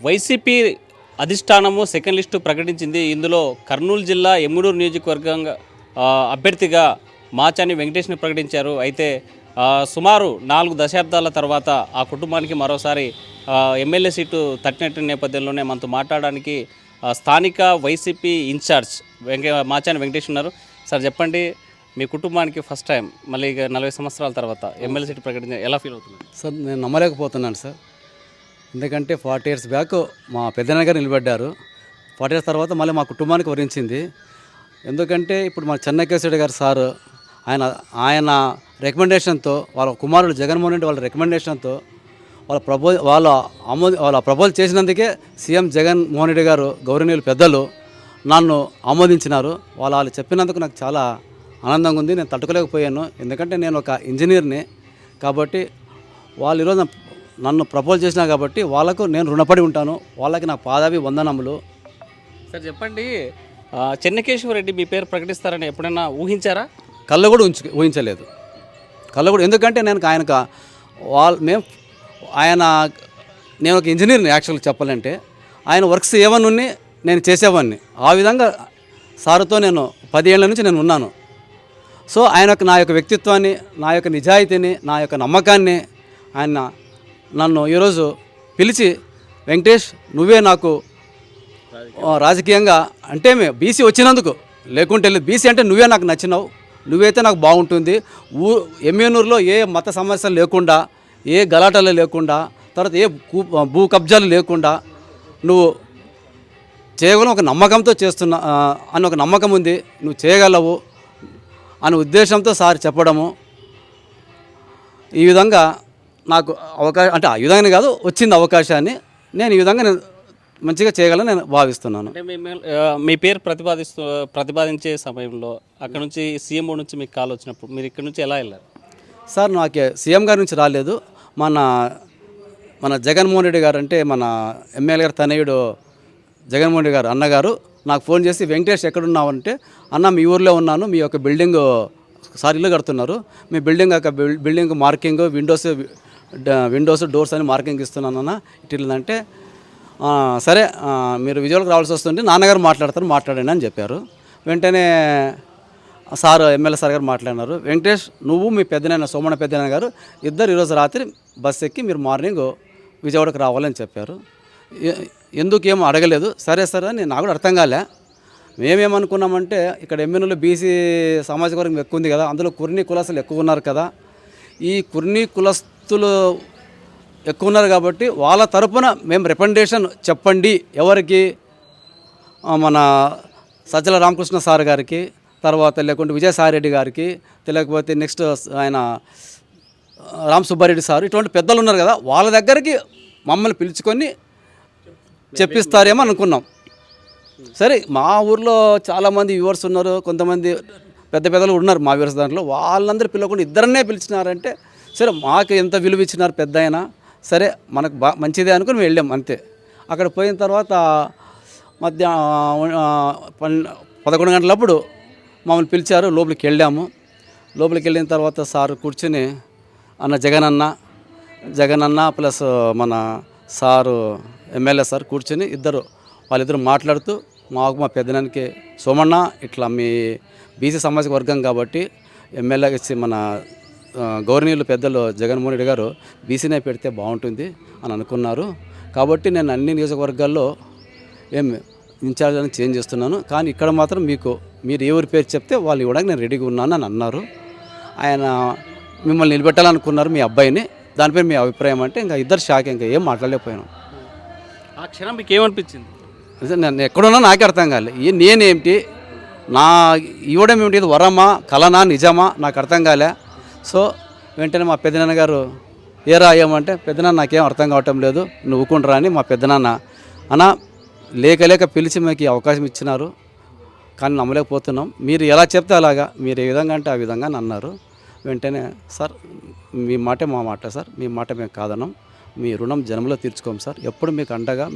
YCP అధిష్టానము second list ప్రకటించింది. ఇందులో కర్నూలు జిల్లా ఎమ్మిగనూరు నియోజకవర్గంగా అభ్యర్థిగా మాచాని వెంకటేష్ని ప్రకటించారు. అయితే సుమారు 4 దశాబ్దాల తర్వాత ఆ కుటుంబానికి మరోసారి ఎమ్మెల్యే సీటు తట్టినట్టు నేపథ్యంలోనే మనతో మాట్లాడడానికి స్థానిక వైసీపీ ఇన్ఛార్జ్ మాచాని వెంకటేష్ ఉన్నారు. సార్ చెప్పండి, మీ కుటుంబానికి ఫస్ట్ టైం మళ్ళీ 40 సంవత్సరాల తర్వాత ఎమ్మెల్యే సీటు ప్రకటించారు, ఎలా ఫీల్ అవుతున్నారు? సార్ నేను నమ్మలేకపోతున్నాను సార్. ఎందుకంటే 40 ఇయర్స్ బ్యాక్ మా పెద్దనాన్న గారు నిలబడ్డారు. 40 ఇయర్స్ తర్వాత మళ్ళీ మా కుటుంబానికి వరించింది. ఎందుకంటే ఇప్పుడు మా చెన్నకేశ్వరి గారు సారు ఆయన రికమెండేషన్తో, వాళ్ళ కుమారుడు జగన్మోహన్ రెడ్డి వాళ్ళ రికమెండేషన్తో వాళ్ళ ప్రపోజల్ చేసినందుకే సీఎం జగన్మోహన్ రెడ్డి గారు గౌరవనీయులు పెద్దలు నన్ను ఆమోదించినారు. వాళ్ళు చెప్పినందుకు నాకు చాలా ఆనందంగా ఉంది. నేను తట్టుకోలేకపోయాను. ఎందుకంటే నేను ఒక ఇంజనీర్ని కాబట్టి వాళ్ళు ఈరోజు నన్ను ప్రపోజ్ చేసినా కాబట్టి వాళ్ళకు నేను రుణపడి ఉంటాను. వాళ్ళకి నా పాదాభి వందనములు. సార్ చెప్పండి, చెన్నకేశ్వర రెడ్డి మీ పేరు ప్రకటిస్తారని ఎప్పుడైనా ఊహించారా? కళ్ళు కూడా ఊహించలేదు. ఎందుకంటే నేను నేను ఒక ఇంజనీర్ని యాక్చువల్గా చెప్పాలంటే. ఆయన వర్క్స్ ఏమన్నా నేను చేసేవాడిని. ఆ విధంగా సార్తో నేను 10 ఏళ్ళ నుంచి నేను ఉన్నాను. సో నా యొక్క వ్యక్తిత్వాన్ని, నా యొక్క నిజాయితీని, నా యొక్క నమ్మకాన్ని ఆయన నన్ను ఈరోజు పిలిచి, వెంకటేష్ నువ్వే నాకు రాజకీయంగా అంటే బీసీ వచ్చినందుకు, లేకుంటే లేదు, బీసీ అంటే నువ్వే నాకు నచ్చినావు, నువ్వైతే నాకు బాగుంటుంది. ఎమ్మెనూరులో ఏ మత సమస్యలు లేకుండా, ఏ గలాటలు లేకుండా, తర్వాత ఏ భూ కబ్జాలు లేకుండా నువ్వు చేయగలవు ఒక నమ్మకంతో చేస్తున్నా అని ఒక నమ్మకం ఉంది. నువ్వు చేయగలవు అనే ఉద్దేశంతో సార్ చెప్పడము, ఈ విధంగా నాకు అవకాశం, అంటే ఆ విధంగా కాదు, వచ్చింది అవకాశాన్ని. నేను ఈ విధంగా నేను మంచిగా చేయగలను నేను భావిస్తున్నాను. అంటే మీ పేరు ప్రతిపాదించే సమయంలో అక్కడ నుంచి సీఎం నుంచి మీకు కాల్ వచ్చినప్పుడు మీరు ఇక్కడ నుంచి ఎలా వెళ్ళారు? సార్ నాకు సీఎం గారి నుంచి రాలేదు. మన జగన్మోహన్ రెడ్డి గారు, అంటే మన ఎమ్మెల్యే గారు తనయుడు జగన్మోహన్ రెడ్డి గారు అన్నగారు నాకు ఫోన్ చేసి, వెంకటేష్ ఎక్కడున్నావు అంటే, అన్న మీ ఊర్లో ఉన్నాను, మీ యొక్క బిల్డింగ్ సార్ ఇల్లు కడుతున్నారు, మీ బిల్డింగ్ మార్కింగ్ విండోస్ డోర్స్ అని మార్కింగ్ ఇస్తున్నానన్న ఇట్లంటే, సరే మీరు విజయవాడకు రావాల్సి వస్తుంటే నాన్నగారు మాట్లాడండి అని చెప్పారు. వెంటనే ఎమ్మెల్యే సార్ గారు మాట్లాడినారు, వెంకటేష్ నువ్వు మీ పెద్దనాన్న సోమಣ್ణ పెద్దనాన్న గారు ఇద్దరు ఈరోజు రాత్రి బస్ ఎక్కి మీరు మార్నింగ్ విజయవాడకు రావాలని చెప్పారు. ఎందుకేమో అడగలేదు. సరే అని నాకు కూడా అర్థం కాలే. మేమేమనుకున్నామంటే, ఇక్కడ ఎమ్మెల్యేలో బీసీ సామాజిక వర్గం ఎక్కువ ఉంది కదా, అందులో కుర్నీ కులస్తులు ఎక్కువ ఉన్నారు కదా, ఈ కుర్నీ కులస్తులు ఎక్కువ ఉన్నారు కాబట్టి వాళ్ళ తరపున మేము రికమెండేషన్ చెప్పండి, ఎవరికి, మన సజ్జల రామకృష్ణ సార్ గారికి, తర్వాత లేకుంటే విజయసాయిరెడ్డి గారికి, లేకపోతే నెక్స్ట్ ఆయన రామ్ సుబ్బారెడ్డి సార్, ఇటువంటి పెద్దలు ఉన్నారు కదా, వాళ్ళ దగ్గరికి మమ్మల్ని పిలుచుకొని చెప్పిస్తారేమో అనుకున్నాం. సరే మా ఊర్లో చాలామంది వ్యూవర్స్ ఉన్నారు, కొంతమంది పెద్దలు ఉన్నారు మా వ్యూవర్స్, దాంట్లో వాళ్ళందరూ పిలవకుండా ఇద్దరన్నే పిలిచినారంటే, సరే మాకు ఎంత విలువ ఇచ్చినారు పెద్ద అయినా, సరే మనకు మంచిదే అనుకుని వెళ్ళాం అంతే. అక్కడ పోయిన తర్వాత మధ్యాహ్నం 11 గంటలప్పుడు మమ్మల్ని పిలిచారు, లోపలికి వెళ్ళాము. లోపలికి వెళ్ళిన తర్వాత సార్ కూర్చుని, జగనన్న ప్లస్ మన సారు ఎమ్మెల్యే సార్ కూర్చొని వాళ్ళిద్దరు మాట్లాడుతూ, మా పెద్దనానికి సోమಣ್ణ ఇట్లా మీ బీసీ సామాజిక వర్గం కాబట్టి ఎమ్మెల్యే ఇచ్చి మన గౌరవనీయులు పెద్దలు జగన్మోహన్ రెడ్డి గారు బీసీనే పెడితే బాగుంటుంది అని అనుకున్నారు. కాబట్టి నేను అన్ని నియోజకవర్గాల్లో ఇన్ఛార్జ్ అని చేంజ్ చేస్తున్నాను. కానీ ఇక్కడ మాత్రం మీరు ఎవరి పేరు చెప్తే వాళ్ళు ఇవ్వడానికి నేను రెడీగా ఉన్నాను అని అన్నారు. ఆయన మిమ్మల్ని నిలబెట్టాలనుకున్నారు మీ అబ్బాయిని, దానిపై మీ అభిప్రాయం అంటే ఇంకా ఇద్దరు షాక్, ఇంకా ఏం మాట్లాడలేకపోయాను. ఆ క్షణం మీకు ఏమనిపించింది? నేను ఎక్కడున్నా నాకే అర్థం కాలే. నేనేమిటి, నా ఇవ్వడం ఏమిటి, ఇది వరమా కలనా నిజమా నాకు అర్థం కాలే. సో వెంటనే మా పెద్దనాన్న గారు ఏరా అయ్యామంటే, పెద్దనాన్న నాకేం అర్థం కావటం లేదు, నువ్వు ఊకుండ్రా అని మా పెద్దనాన్న అన్న లేక పిలిచి మాకు అవకాశం ఇచ్చినారు, కానీ నమ్మలేకపోతున్నాం, మీరు ఎలా చెప్తే అలాగా, మీరు ఏ విధంగా అంటే ఆ విధంగా అన్నారు. వెంటనే సార్ మీ మాటే మా మాట సార్, మీ మాట మేము కాదన్నాం, మీ రుణం జన్మలో తీర్చుకోం సార్, ఎప్పుడు మీకు అండగా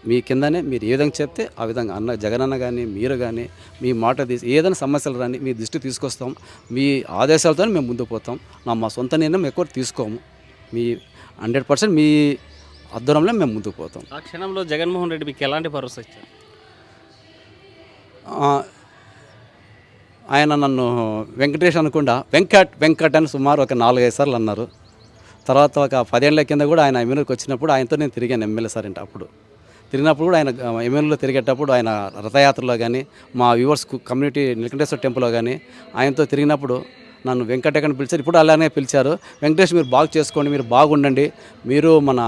మీ కిందనే మీరు ఏ విధంగా చెప్తే ఆ విధంగా జగనన్న కానీ మీరు కానీ మీ మాట ఏదైనా సమస్యలు రాని మీ దృష్టికి తీసుకొస్తాం, మీ ఆదేశాలతో మేము ముందుకు పోతాం, మా సొంత నిర్ణయం ఎక్కువ తీసుకోము, మీ 100% మీ ఆధ్వర్యంలో మేము ముందుకు పోతాం. ఆ క్షణంలో జగన్మోహన్ రెడ్డి మీకు ఎలాంటి భరోసా ఇచ్చారు? ఆ, ఆయన నన్ను వెంకటేష్ అనకుండా వెంకట్ అని సుమారు ఒక 4-5 సార్లు అన్నారు. తర్వాత ఒక 10 ఏళ్ల కింద కూడా ఆయన ఎమ్మెల్యేకి వచ్చినప్పుడు ఆయనతో నేను తిరిగాను ఎమ్మెల్యే సార్ అంటే. అప్పుడు తిరిగినప్పుడు కూడా ఆయన ఎమ్మెల్యేలో తిరిగేటప్పుడు ఆయన రథయాత్రలో కానీ మా వ్యూవర్స్ కమ్యూనిటీ నీలకంఠేశ్వర టెంపుల్లో కానీ ఆయనతో తిరిగినప్పుడు నన్ను వెంకటేశ్వర పిలిచారు. ఇప్పుడు అలానే పిలిచారు. వెంకటేష్ మీరు బాగు చేసుకోండి, మీరు బాగుండండి, మీరు మన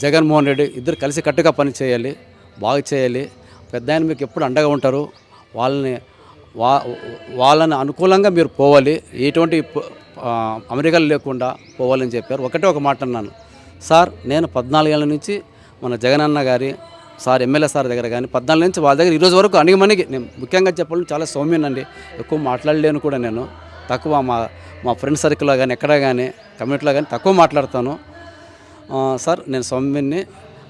జగన్మోహన్ రెడ్డి ఇద్దరు కలిసి కట్టుగా పని చేయాలి, బాగు చేయాలి, పెద్ద ఆయన మీకు ఎప్పుడు అండగా ఉంటారు, వాళ్ళని అనుకూలంగా మీరు పోవాలి, ఎటువంటి అమెరికాలు లేకుండా పోవాలని చెప్పారు. ఒకటే ఒక మాట అన్నాను, సార్ నేను 14 ఏళ్ళ నుంచి మన జగనన్న గారి సార్ ఎమ్మెల్యే సార్ దగ్గర కానీ 14 నుంచి వాళ్ళ దగ్గర ఈరోజు వరకు అణిగిమణిగి నేను ముఖ్యంగా చెప్పాలని చాలా సౌమ్యనండి, ఎక్కువ మాట్లాడలేను కూడా, నేను తక్కువ మా ఫ్రెండ్ సర్కిల్లో కానీ ఎక్కడ కానీ కమ్యూనిటీలో కానీ తక్కువ మాట్లాడతాను. సార్ నేను సౌమ్యుని,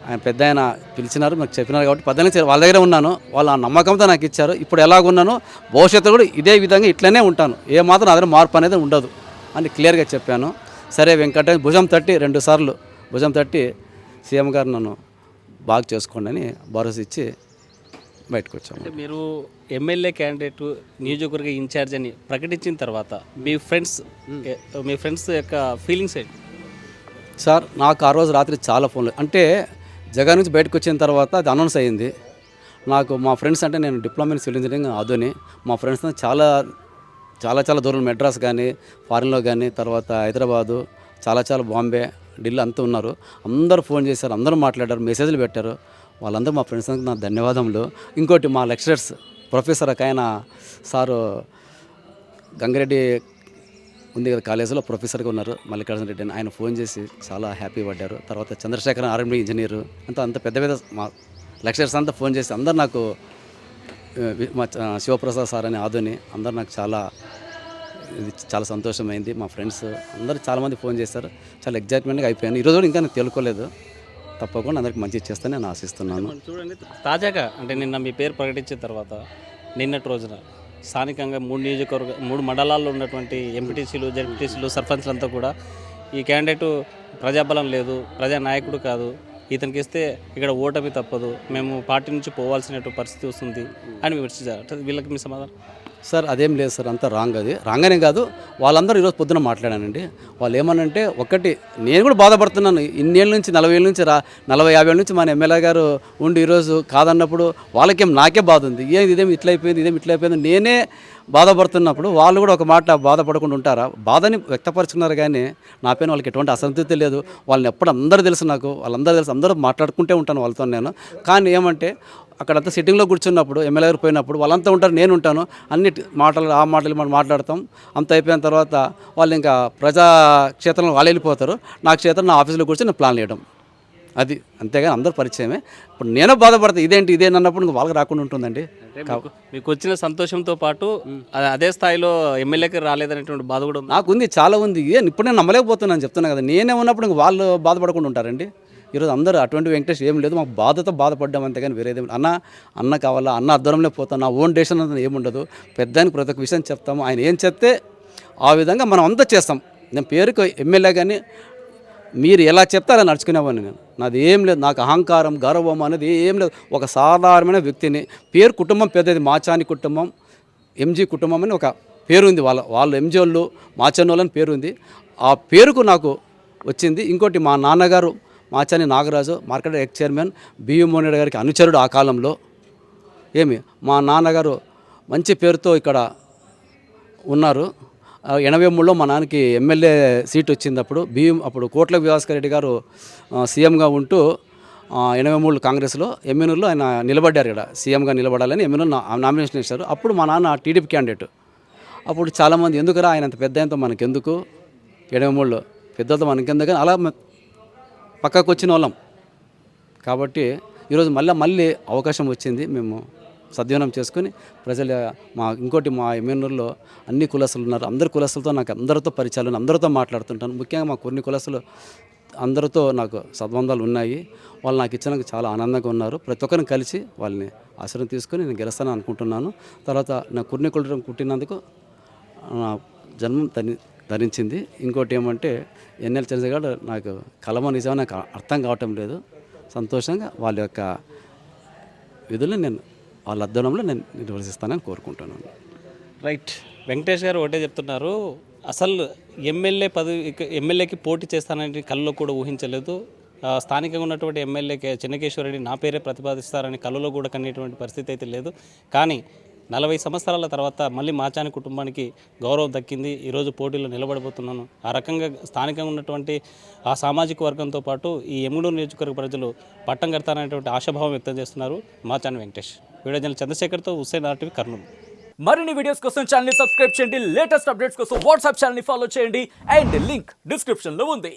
ఆయన పెద్ద ఆయన పిలిచినారు, నాకు చెప్పినారు కాబట్టి 14 నుంచి వాళ్ళ దగ్గర ఉన్నాను, వాళ్ళు ఆ నమ్మకంతో నాకు ఇచ్చారు. ఇప్పుడు ఎలాగున్నానో భవిష్యత్తులో కూడా ఇదే విధంగా ఇట్లనే ఉంటాను, ఏమాత్రం నా దగ్గర మార్పు అనేది ఉండదు అని క్లియర్గా చెప్పాను. సరే వెంకట భుజం తట్టి 2 సార్లు భుజం తట్టి సీఎం గారు నన్ను బాగా చేసుకోండి అని భరోసా ఇచ్చి బయటకు వచ్చాము. అంటే మీరు ఎమ్మెల్యే క్యాండిడేట్ నియోజకవర్గ ఇన్ఛార్జ్ అని ప్రకటించిన తర్వాత మీ ఫ్రెండ్స్ యొక్క ఫీలింగ్స్ ఏంటి? సార్ నాకు ఆ రోజు రాత్రి చాలా ఫోన్లు, అంటే జగన్ నుంచి బయటకు వచ్చిన తర్వాత అది అనౌన్స్ అయ్యింది. నాకు మా ఫ్రెండ్స్ అంటే నేను diploma in civil engineering Adoni, మా ఫ్రెండ్స్ చాలా చాలా చాలా దూరం మెడ్రాస్ కానీ ఫారిన్లో కానీ తర్వాత హైదరాబాదు చాలా బాంబే ఢిల్లీ అంతా ఉన్నారు. అందరూ ఫోన్ చేశారు, అందరూ మాట్లాడారు, మెసేజ్లు పెట్టారు. వాళ్ళందరూ మా ఫ్రెండ్స్ నా ధన్యవాదములు. ఇంకోటి మా లెక్చరర్స్ ప్రొఫెసర్ ఒక ఆయన సారు గంగిరెడ్డి ఉంది కదా కాలేజీలో ప్రొఫెసర్గా ఉన్నారు మల్లికార్జున రెడ్డి అని, ఆయన ఫోన్ చేసి చాలా హ్యాపీ పడ్డారు. తర్వాత చంద్రశేఖర్ ఆర్ఎండి ఇంజనీరు అంత పెద్ద మా లెక్చరర్స్ అంతా ఫోన్ చేసి అందరు నాకు మా శివప్రసాద్ సార్ అని ఆధుని అందరు నాకు ఇది చాలా సంతోషమైంది. మా ఫ్రెండ్స్ అందరూ చాలామంది ఫోన్ చేశారు, చాలా ఎగ్జైట్మెంట్గా అయిపోయాను. ఈరోజు కూడా ఇంకా నాకు తెలుసుకోలేదు, తప్పకుండా అందరికి మంచి చేస్తాను నేను ఆశిస్తున్నాను. చూడండి, తాజాగా అంటే నిన్న మీ పేరు ప్రకటించిన తర్వాత నిన్నటి రోజున స్థానికంగా 3 మండలాల్లో ఉన్నటువంటి ఎంపీటీసీలు, జెడ్పీటీసీలు, సర్పంచ్లంతా కూడా ఈ క్యాండిడేటు ప్రజాబలం లేదు, ప్రజానాయకుడు కాదు, ఇతనికి ఇస్తే ఇక్కడ ఓటమి తప్పదు, మేము పార్టీ నుంచి పోవాల్సిన పరిస్థితి వస్తుంది అని విమర్శించారు. వీళ్ళకి మీ సమాధానం? సార్ అదేం లేదు సార్, అంతా రాంగ్. అది రాంగ్ అనే కాదు, వాళ్ళందరూ ఈరోజు పొద్దున మాట్లాడానండి. వాళ్ళు ఏమనంటే ఒకటి, నేను కూడా బాధపడుతున్నాను, ఇన్నేళ్ళ నుంచి 40 ఏళ్ళ నుంచి 40-50 ఏళ్ళ నుంచి మన ఎమ్మెల్యే గారు ఉండి ఈరోజు కాదన్నప్పుడు వాళ్ళకేం నాకే బాధ ఉంది. ఇదేమి ఇట్లయిపోయింది నేనే బాధపడుతున్నప్పుడు వాళ్ళు కూడా ఒక మాట బాధపడకుండా ఉంటారా? బాధని వ్యక్తపరుచుకున్నారు కానీ నా పైన వాళ్ళకి ఎటువంటి అసంతృప్తి లేదు. వాళ్ళని ఎప్పుడు అందరూ తెలుసు, నాకు వాళ్ళందరూ తెలుసు, అందరూ మాట్లాడుకుంటే ఉంటాను వాళ్ళతో నేను. కానీ ఏమంటే అక్కడంతా సిట్టింగ్లో కూర్చున్నప్పుడు ఎమ్మెల్యే గారు పోయినప్పుడు వాళ్ళంతా ఉంటారు, నేను ఉంటాను, అన్ని మాటలు మాట్లాడతాం. అంత అయిపోయిన తర్వాత వాళ్ళు ఇంకా ప్రజాక్షేత్రంలో వాళ్ళు వెళ్ళిపోతారు, నా క్షేత్రం నా ఆఫీస్లో కూర్చొని నేను ప్లాన్ చేయడం, అది అంతేగాని అందరు పరిచయమే. ఇప్పుడు నేను బాధపడతాను, ఇదేంటి అన్నప్పుడు ఇంకా వాళ్ళకి రాకుండా ఉంటుందండి. మీకు వచ్చిన సంతోషంతో పాటు అదే స్థాయిలో ఎమ్మెల్యేకి రాలేదనేటువంటి బాధ కూడా నాకు ఉంది, చాలా ఉంది. ఇప్పుడు నేను నమ్మలేకపోతున్నాను, చెప్తున్నాను కదా. నేనే ఉన్నప్పుడు ఇంక వాళ్ళు బాధపడకుండా ఉంటారండి. ఈరోజు అందరూ అటువంటి వెంకటేష్ ఏం లేదు, మాకు బాధతో బాధపడ్డాం అంతేగాని వేరేది అన్న కావాలా, అన్న అద్దరంలో పోతాను, నా ఓన్ డెసిషన్ అంతా ఏముండదు. పెద్దానికి ప్రతి ఒక్క విషయం చెప్తాము, ఆయన ఏం చెప్తే ఆ విధంగా మనం అంతా చేస్తాం. నేను పేరుకు ఎమ్మెల్యే కానీ మీరు ఎలా చెప్తే అలా నడుచుకునేవాడిని నేను. నాది ఏం లేదు, నాకు అహంకారం గర్వం అనేది ఏం లేదు. ఒక సాధారణమైన వ్యక్తిని, పేరు కుటుంబం పెద్దది, మాచాని కుటుంబం, ఎంజీ కుటుంబం అని ఒక పేరు ఉంది. వాళ్ళు ఎంజీ వాళ్ళు మాచాని అని పేరు ఉంది. ఆ పేరుకు నాకు వచ్చింది. ఇంకోటి మా నాన్నగారు Machani Nagaraju market X chairman, బియ్యం మోహన్ గారికి అనుచరుడు ఆ కాలంలో. మా నాన్నగారు మంచి పేరుతో ఇక్కడ ఉన్నారు. 83లో మా నాన్నకి ఎమ్మెల్యే సీట్ వచ్చింది. అప్పుడు కోట్ల వివాస్కర్ రెడ్డి గారు సీఎంగా ఉంటూ 83 కాంగ్రెస్లో ఎమ్మెనూరులో ఆయన నిలబడ్డారు. ఇక్కడ సీఎంగా నిలబడాలని ఎమ్మెనూరు నామినేషన్ ఇచ్చారు. అప్పుడు మా నాన్న టీడీపీ క్యాండిడేట్. అప్పుడు చాలామంది ఎందుకురా ఆయన అంత పెద్ద ఆయనతో మనకెందుకు, 83లో పెద్దలతో మనకెందుకు అలా పక్కకు వచ్చిన వాళ్ళం. కాబట్టి ఈరోజు మళ్ళీ అవకాశం వచ్చింది, మేము సద్వినియోగం చేసుకుని ఇంకోటి మా ఎమ్మెనూరులో అన్ని కులస్తులు ఉన్నారు. అందరి కులస్తులతో నాకు అందరితో పరిచయాలు, అందరితో మాట్లాడుతుంటాను. ముఖ్యంగా మా కొన్ని కులస్తులు అందరితో నాకు సద్బంధాలు ఉన్నాయి. వాళ్ళు నాకు ఇచ్చినందుకు చాలా ఆనందంగా ఉన్నారు. ప్రతి ఒక్కరిని కలిసి వాళ్ళని ఆశ్రయం తీసుకొని నేను గెలుస్తానని అనుకుంటున్నాను. తర్వాత నా కుర్ని కులం పుట్టినందుకు నా జన్మం ధరించింది. ఇంకోటి ఏమంటే ఎన్ఎల్ చంద్రశేఖర్ గారు నాకు కలమ నిజమని నాకు అర్థం కావటం లేదు. సంతోషంగా వాళ్ళ యొక్క విధులు నేను వాళ్ళ అధ్వర్యంలో నేను నిర్వహిస్తానని కోరుకుంటున్నాను. రైట్. వెంకటేష్ గారు ఒకటే చెప్తున్నారు, అసలు ఎమ్మెల్యేకి పోటీ చేస్తానని కళ్ళలో కూడా ఊహించలేదు. స్థానికంగా ఉన్నటువంటి ఎమ్మెల్యే చెన్నకేశ్వరరెడ్డి నా పేరే ప్రతిపాదిస్తారని కళ్ళలో కూడా కనేటువంటి పరిస్థితి అయితే లేదు. కానీ 40 సంవత్సరాల తర్వాత మళ్ళీ మాచాని కుటుంబానికి గౌరవం దక్కింది. ఈరోజు పోటీలో నిలబడబోతున్నాను. ఆ రకంగా స్థానికంగా ఉన్నటువంటి ఆ సామాజిక వర్గంతో పాటు ఈ ఎమ్మిగనూరు నియోజకవర్గ ప్రజలు పట్టం కడతారనేటువంటి ఆశాభావం వ్యక్తం చేస్తున్నారు మాచాని వెంకటేష్. వీడియో జర్నలిస్ట్ చంద్రశేఖర్తో హుస్సేన్ RTV కర్నూలు. మరిన్ని వీడియోస్ కోసం ఛానల్ ని సబ్స్క్రైబ్ చేయండి. లేటెస్ట్ అప్డేట్స్ కోసం వాట్సాప్ ఛానల్ ని ఫాలో చేయండి. అండ్ లింక్ డిస్క్రిప్షన్ లో ఉంది.